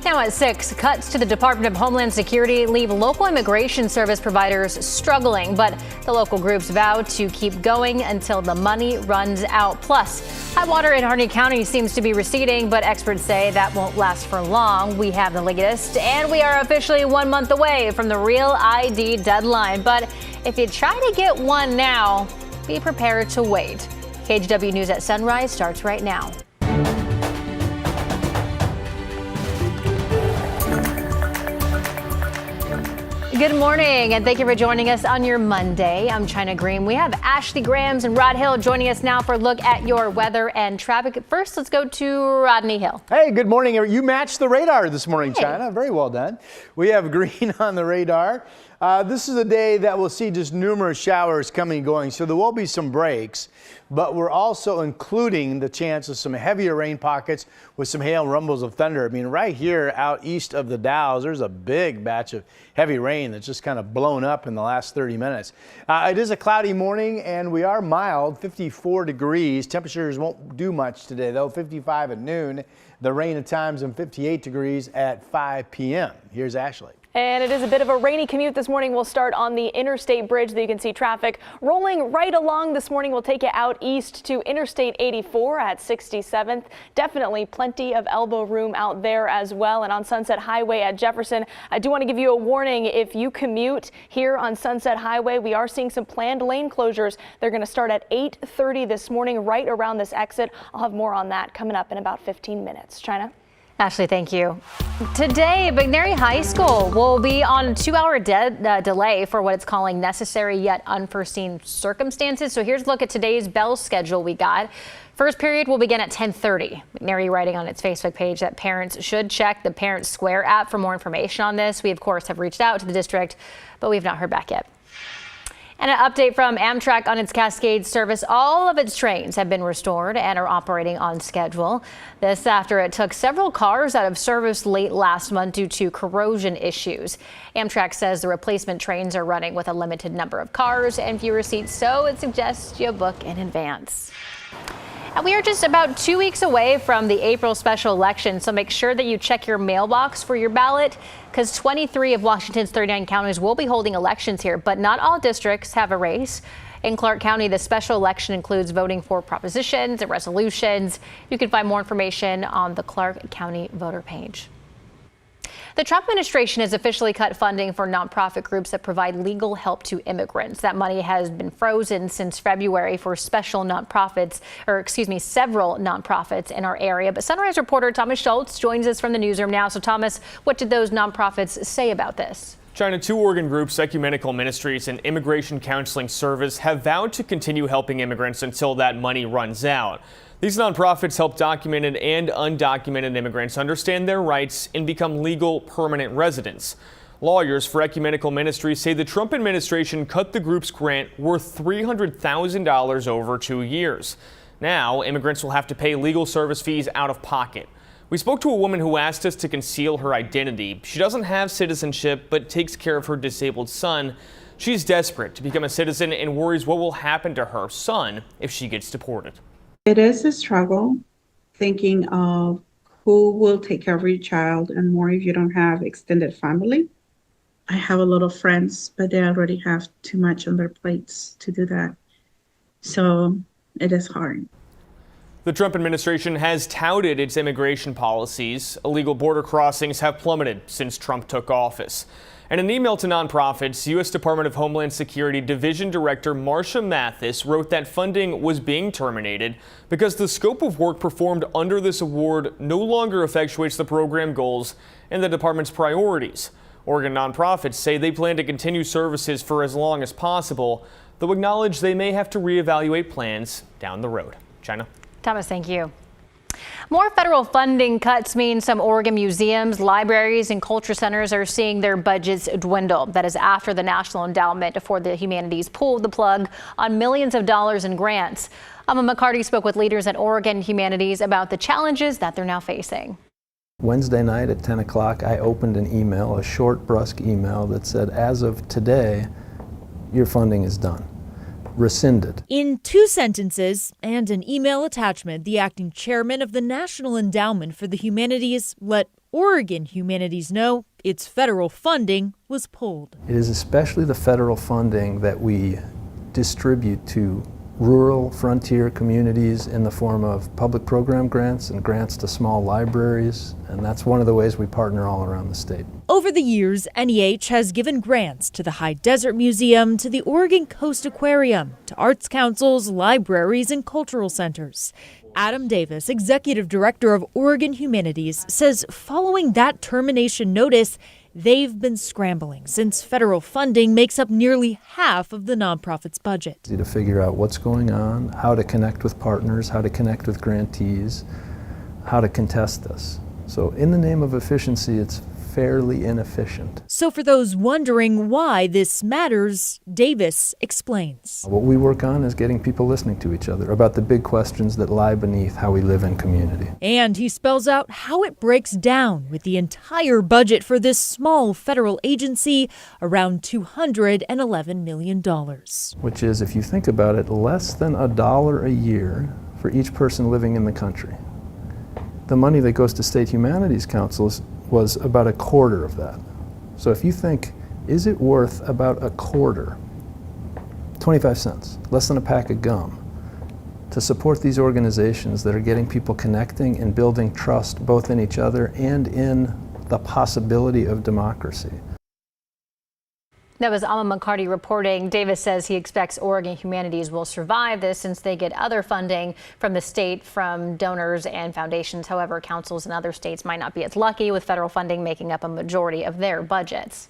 Now at 6, cuts to the Department of Homeland Security leave local immigration service providers struggling, but the local groups vow to keep going until the money runs out. Plus, high water in Harney County seems to be receding, but experts say that won't last for long. We have the latest, and we are officially 1 month away from the Real ID deadline. But if you try to get one now, be prepared to wait. KGW News at Sunrise starts right now. Good morning, and thank you for joining us on your Monday. I'm China Green. We have Ashley Grams and Rod Hill joining us now for a look at your weather and traffic. First, let's go to Rodney Hill. Hey, good morning. You matched the radar this morning, China. Very well done. We have green on the radar. This is a day that we'll see just numerous showers coming and going, so there will be some breaks, but we're also including the chance of some heavier rain pockets with some hail and rumbles of thunder. I mean, right here out east of the Dalles, there's a big batch of heavy rain that's just kind of blown up in the last 30 minutes. It is a cloudy morning, and we are mild, 54 degrees. Temperatures won't do much today, though, 55 at noon. The rain at times and 58 degrees at 5 p.m. Here's Ashley. And it is a bit of a rainy commute this morning. We'll start on the interstate bridge that you can see traffic rolling right along this morning. We'll take you out east to Interstate 84 at 67th. Definitely plenty of elbow room out there as well. And on Sunset Highway at Jefferson, I do want to give you a warning. If you commute here on Sunset Highway, we are seeing some planned lane closures. They're going to start at 8:30 this morning right around this exit. I'll have more on that coming up in about 15 minutes. China? Ashley, thank you. Today, McNary High School will be on a 2-hour delay for what it's calling necessary yet unforeseen circumstances. So here's a look at today's bell schedule we got. First period will begin at 10:30. McNary writing on its Facebook page that parents should check the Parent Square app for more information on this. We, of course, have reached out to the district, but we have not heard back yet. And an update from Amtrak on its Cascade service. All of its trains have been restored and are operating on schedule. This after it took several cars out of service late last month due to corrosion issues. Amtrak says the replacement trains are running with a limited number of cars and fewer seats, so it suggests you book in advance. And we are just about 2 weeks away from the April special election, so make sure that you check your mailbox for your ballot, because 23 of Washington's 39 counties will be holding elections here, but not all districts have a race. In Clark County, the special election includes voting for propositions and resolutions. You can find more information on the Clark County voter page. The Trump administration has officially cut funding for nonprofit groups that provide legal help to immigrants. That money has been frozen since February for several nonprofits in our area. But Sunrise reporter Thomas Schultz joins us from the newsroom now. So Thomas, what did those nonprofits say about this? China, 2 Oregon groups, Ecumenical Ministries and Immigration Counseling Service, have vowed to continue helping immigrants until that money runs out. These nonprofits help documented and undocumented immigrants understand their rights and become legal permanent residents. Lawyers for Ecumenical Ministries say the Trump administration cut the group's grant worth $300,000 over 2 years. Now, immigrants will have to pay legal service fees out of pocket. We spoke to a woman who asked us to conceal her identity. She doesn't have citizenship, but takes care of her disabled son. She's desperate to become a citizen and worries what will happen to her son if she gets deported. It is a struggle thinking of who will take care of your child, and more if you don't have extended family. I have a lot of friends, but they already have too much on their plates to do that. So it is hard. The Trump administration has touted its immigration policies. Illegal border crossings have plummeted since Trump took office. In an email to nonprofits, U.S. Department of Homeland Security Division Director Marsha Mathis wrote that funding was being terminated because the scope of work performed under this award no longer effectuates the program goals and the department's priorities. Oregon nonprofits say they plan to continue services for as long as possible, though acknowledge they may have to reevaluate plans down the road. China? Thomas, thank you. More federal funding cuts mean some Oregon museums, libraries, and culture centers are seeing their budgets dwindle. That is after the National Endowment for the Humanities pulled the plug on millions of dollars in grants. Emma McCarty spoke with leaders at Oregon Humanities about the challenges that they're now facing. Wednesday night at 10 o'clock, I opened an email, a short, brusque email that said, as of today, your funding is done. Rescinded. In 2 sentences and an email attachment, the acting chairman of the National Endowment for the Humanities let Oregon Humanities know its federal funding was pulled. It is especially the federal funding that we distribute to rural frontier communities in the form of public program grants and grants to small libraries, and that's one of the ways we partner all around the state. Over the years, NEH has given grants to the High Desert Museum, to the Oregon Coast Aquarium, to arts councils, libraries, and cultural centers. Adam Davis, executive director of Oregon Humanities, says following that termination notice, they've been scrambling since federal funding makes up nearly half of the nonprofit's budget. To figure out what's going on, how to connect with partners, how to connect with grantees, how to contest this. So in the name of efficiency, it's fairly inefficient. So for those wondering why this matters, Davis explains. What we work on is getting people listening to each other about the big questions that lie beneath how we live in community. And he spells out how it breaks down with the entire budget for this small federal agency, around $211 million. Which is, if you think about it, less than $1 a year for each person living in the country. The money that goes to state humanities councils was about a quarter of that. So if you think, is it worth about a quarter, 25 cents, less than a pack of gum, to support these organizations that are getting people connecting and building trust both in each other and in the possibility of democracy? That was Alma McCarty reporting. Davis says he expects Oregon Humanities will survive this since they get other funding from the state from donors and foundations. However, councils in other states might not be as lucky, with federal funding making up a majority of their budgets.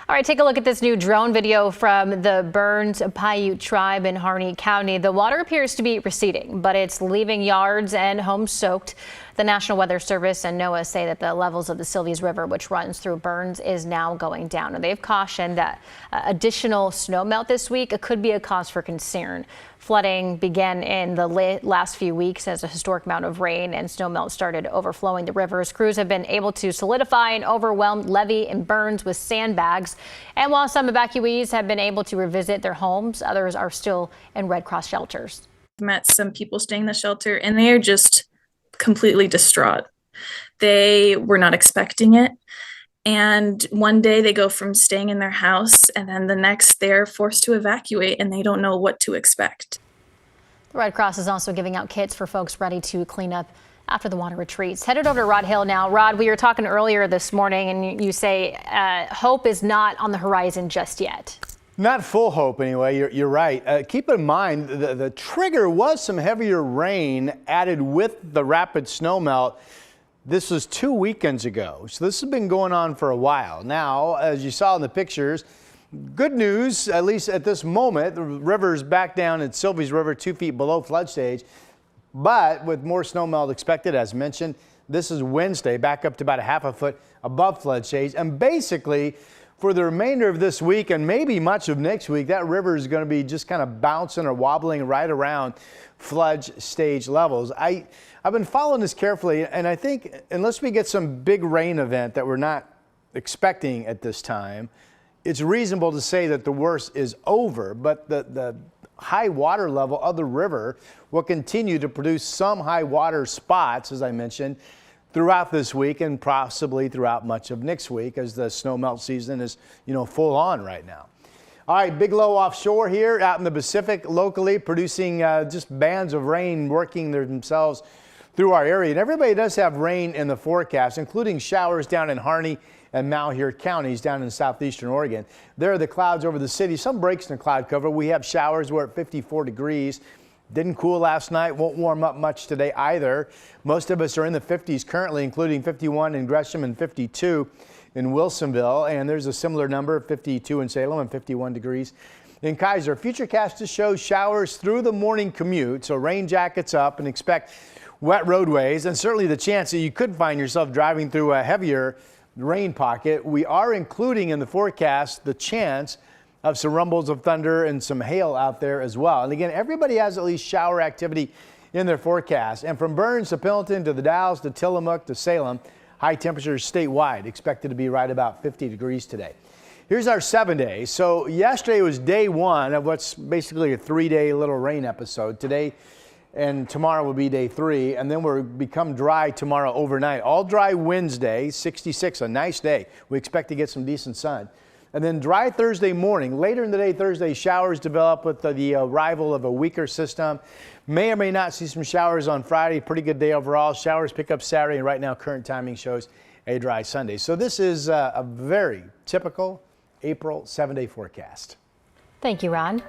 All right, take a look at this new drone video from the Burns Paiute tribe in Harney County. The water appears to be receding, but it's leaving yards and homes soaked. The National Weather Service and NOAA say that the levels of the Silvies River, which runs through Burns, is now going down. And they've cautioned that additional snowmelt this week could be a cause for concern. Flooding began in the last few weeks as a historic amount of rain and snowmelt started overflowing the rivers. Crews have been able to solidify an overwhelmed levee in Burns with sandbags. And while some evacuees have been able to revisit their homes, others are still in Red Cross shelters. I met some people staying in the shelter, and they are just completely distraught. They were not expecting it. And one day they go from staying in their house, and then the next they're forced to evacuate, and they don't know what to expect. The Red Cross is also giving out kits for folks ready to clean up after the water retreats. Headed over to Rod Hill now. Rod, we were talking earlier this morning, and you say hope is not on the horizon just yet. Not full hope anyway, you're right. Keep in mind, the trigger was some heavier rain added with the rapid snowmelt. This was 2 weekends ago, so this has been going on for a while. Now, as you saw in the pictures, good news, at least at this moment, the river's back down at Silvies River 2 feet below flood stage, but with more snowmelt expected, as mentioned, this is Wednesday, back up to about a half a foot above flood stage, and basically, for the remainder of this week and maybe much of next week, that river is going to be just kind of bouncing or wobbling right around flood stage levels. I've been following this carefully, and I think unless we get some big rain event that we're not expecting at this time, it's reasonable to say that the worst is over, but the high water level of the river will continue to produce some high water spots, as I mentioned, throughout this week and possibly throughout much of next week as the snowmelt season is, full on right now. All right, big low offshore here out in the Pacific, locally producing just bands of rain working themselves through our area. And everybody does have rain in the forecast, including showers down in Harney and Malheur counties down in southeastern Oregon. There are the clouds over the city, some breaks in the cloud cover. We have showers. We're at 54 degrees. Didn't cool last night, won't warm up much today either. Most of us are in the 50s currently, including 51 in Gresham and 52 in Wilsonville. And there's a similar number, 52 in Salem and 51 degrees in Kaiser. Futurecast just shows showers through the morning commute, so rain jackets up and expect wet roadways and certainly the chance that you could find yourself driving through a heavier rain pocket. We are including in the forecast the chance of some rumbles of thunder and some hail out there as well. And again, everybody has at least shower activity in their forecast. And from Burns to Pendleton to the Dalles to Tillamook to Salem, high temperatures statewide expected to be right about 50 degrees today. Here's our 7 days. So yesterday was day one of what's basically a 3-day little rain episode. Today and tomorrow will be day 3, and then we'll become dry tomorrow overnight. All dry Wednesday, 66, a nice day. We expect to get some decent sun. And then dry Thursday morning. Later in the day, Thursday, showers develop with the arrival of a weaker system. May or may not see some showers on Friday. Pretty good day overall. Showers pick up Saturday, and right now current timing shows a dry Sunday. So this is a very typical April 7-day forecast. Thank you, Ron.